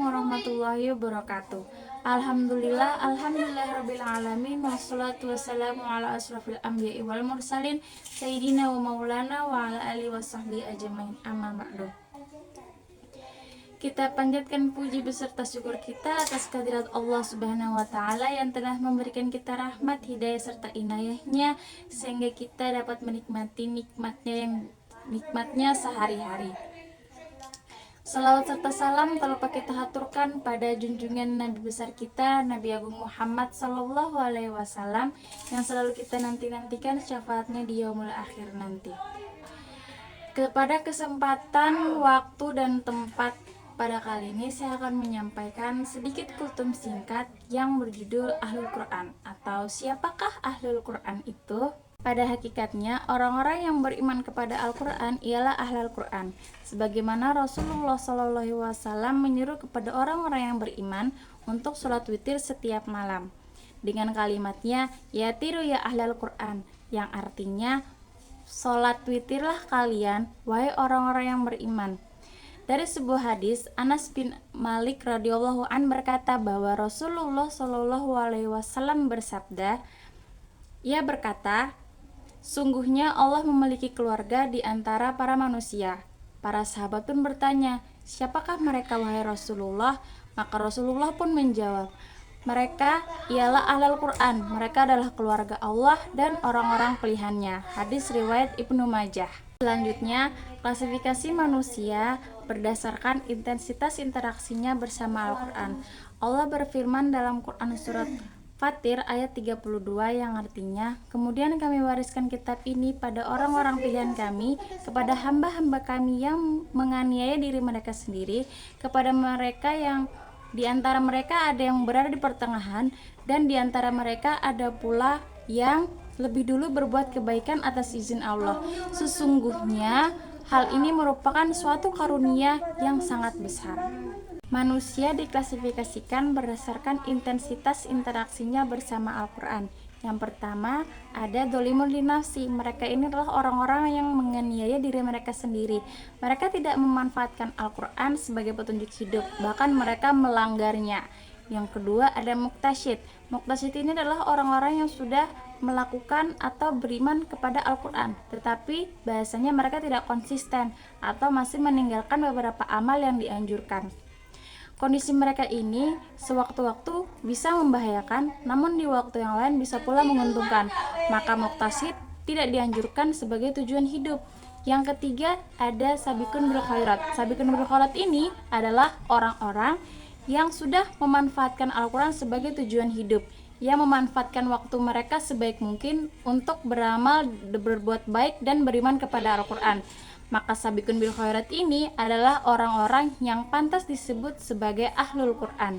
warahmatullahi wabarakatuh. Alhamdulillah alamin, wassalatu wassalamu ala asrafil anbiya'i wal mursalin sayyidina wa maulana wa ala alihi wa sahbihi ajmain, amma ba'du. Kita panjatkan puji beserta syukur kita atas kehadirat Allah Subhanahu wa Ta'ala yang telah memberikan kita rahmat, hidayah serta inayahnya sehingga kita dapat menikmati nikmatnya sehari-hari. Salawat serta salam tak lupa kita haturkan pada junjungan Nabi besar kita, Nabi Agung Muhammad Sallallahu Alaihi Wasallam, yang selalu kita nantikan syafaatnya di yaumul akhir nanti. Kepada kesempatan, waktu, dan tempat pada kali ini saya akan menyampaikan sedikit kultum singkat yang berjudul Ahlul Quran, atau siapakah Ahlul Quran itu? Pada hakikatnya, orang-orang yang beriman kepada Al-Quran ialah Ahlul Quran. Sebagaimana Rasulullah SAW menyuruh kepada orang-orang yang beriman untuk sholat witir setiap malam. Dengan kalimatnya, ya tiru ya Ahlul Quran, yang artinya, sholat witirlah kalian, wahai orang-orang yang beriman. Dari sebuah hadis, Anas bin Malik radhiyallahu an berkata bahwa Rasulullah SAW bersabda, ia berkata, sungguhnya Allah memiliki keluarga di antara para manusia. Para sahabat pun bertanya, siapakah mereka wahai Rasulullah? Maka Rasulullah pun menjawab, mereka ialah Ahlul Quran. Mereka adalah keluarga Allah dan orang-orang pilihannya. Hadis riwayat Ibnu Majah. Selanjutnya, klasifikasi manusia berdasarkan intensitas interaksinya bersama Al-Quran. Allah berfirman dalam Quran surat Fatir ayat 32 yang artinya, kemudian kami wariskan kitab ini pada orang-orang pilihan kami, kepada hamba-hamba kami yang menganiaya diri mereka sendiri, kepada mereka yang di antara mereka ada yang berada di pertengahan, dan di antara mereka ada pula yang lebih dulu berbuat kebaikan atas izin Allah. Sesungguhnya hal ini merupakan suatu karunia yang sangat besar. Manusia diklasifikasikan berdasarkan intensitas interaksinya bersama Al-Quran. Yang pertama, ada dolimul linafsi. Mereka ini adalah orang-orang yang menganiaya diri mereka sendiri. Mereka tidak memanfaatkan Al-Quran sebagai petunjuk hidup, bahkan mereka melanggarnya. Yang kedua, ada muktasyid. Muktasyid ini adalah orang-orang yang sudah melakukan atau beriman kepada Al-Quran, tetapi bahasanya mereka tidak konsisten atau masih meninggalkan beberapa amal yang dianjurkan. Kondisi mereka ini sewaktu-waktu bisa membahayakan, namun di waktu yang lain bisa pula menguntungkan. Maka muktasid tidak dianjurkan sebagai tujuan hidup. Yang ketiga, ada sabiqun bil khairat. Sabiqun bil khairat ini adalah orang-orang yang sudah memanfaatkan Al-Quran sebagai tujuan hidup, yang memanfaatkan waktu mereka sebaik mungkin untuk beramal, berbuat baik, dan beriman kepada Al-Quran. Maka sabiqun bil khairat ini adalah orang-orang yang pantas disebut sebagai Ahlul Quran.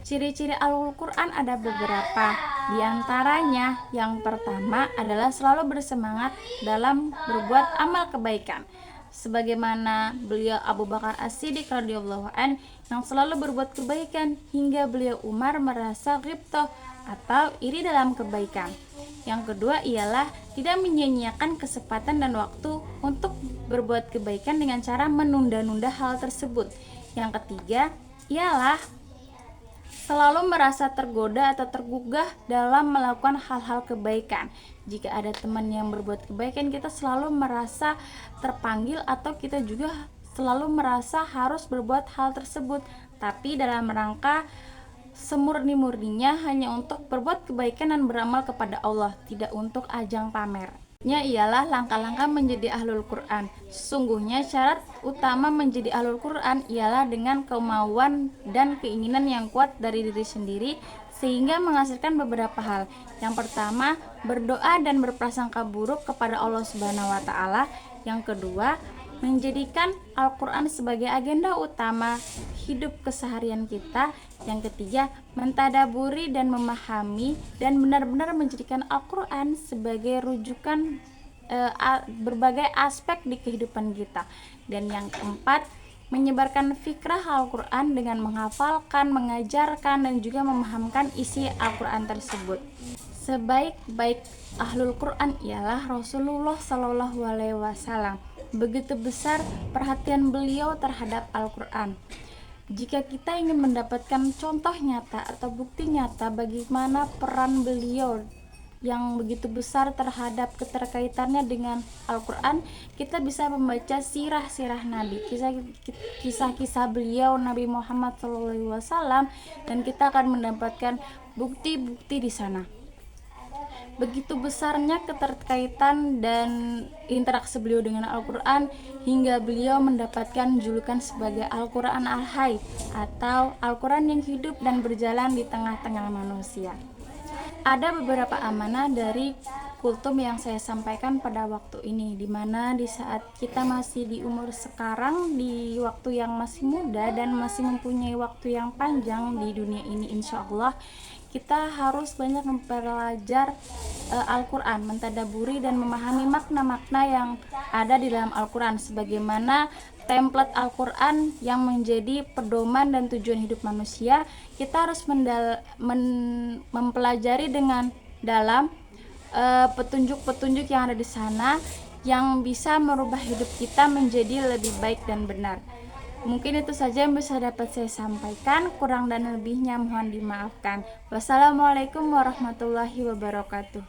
Ciri-ciri Ahlul Quran ada beberapa. Di antaranya, yang pertama adalah selalu bersemangat dalam berbuat amal kebaikan. Sebagaimana beliau Abu Bakar As-Siddiq radhiyallahu an yang selalu berbuat kebaikan hingga beliau Umar merasa ghibthah atau iri dalam kebaikan. Yang kedua ialah tidak menyia-nyiakan kesempatan dan waktu untuk berbuat kebaikan dengan cara menunda-nunda hal tersebut. Yang ketiga ialah selalu merasa tergoda atau tergugah dalam melakukan hal-hal kebaikan. Jika ada teman yang berbuat kebaikan, kita selalu merasa terpanggil atau kita juga selalu merasa harus berbuat hal tersebut, tapi dalam rangka semurni-murninya hanya untuk berbuat kebaikan dan beramal kepada Allah, tidak untuk ajang pamer. Ialah langkah-langkah menjadi Ahlul Quran. Sesungguhnya syarat utama menjadi Ahlul Quran ialah dengan kemauan dan keinginan yang kuat dari diri sendiri, sehingga menghasilkan beberapa hal. Yang pertama, berdoa dan berprasangka buruk kepada Allah Subhanahu wa Ta'ala. Yang kedua, menjadikan Al-Quran sebagai agenda utama hidup keseharian kita. Yang ketiga, mentadaburi dan memahami dan benar-benar menjadikan Al-Quran sebagai rujukan berbagai aspek di kehidupan kita. Dan yang keempat, menyebarkan fikrah Al-Quran dengan menghafalkan, mengajarkan, dan juga memahamkan isi Al-Quran tersebut. Sebaik-baik Ahlul Quran ialah Rasulullah Shallallahu Alaihi Wasallam. Begitu besar perhatian beliau terhadap Al-Quran. Jika kita ingin mendapatkan contoh nyata atau bukti nyata bagaimana peran beliau yang begitu besar terhadap keterkaitannya dengan Al-Quran, kita bisa membaca sirah-sirah Nabi, kisah-kisah beliau Nabi Muhammad SAW, dan kita akan mendapatkan bukti-bukti di sana. Begitu besarnya keterkaitan dan interaksi beliau dengan Al-Quran hingga beliau mendapatkan julukan sebagai Al-Quran Al-Hayy atau Al-Quran yang hidup dan berjalan di tengah-tengah manusia. Ada beberapa amanah dari kultum yang saya sampaikan pada waktu ini, dimana di saat kita masih di umur sekarang, di waktu yang masih muda dan masih mempunyai waktu yang panjang di dunia ini, insya Allah kita harus banyak mempelajari Al-Quran, mentadaburi dan memahami makna-makna yang ada di dalam Al-Quran sebagaimana template Al-Quran yang menjadi pedoman dan tujuan hidup manusia. Kita harus mempelajari dengan dalam petunjuk-petunjuk yang ada di sana yang bisa merubah hidup kita menjadi lebih baik dan benar. Mungkin itu saja yang bisa dapat saya sampaikan, kurang dan lebihnya mohon dimaafkan. Wassalamualaikum warahmatullahi wabarakatuh.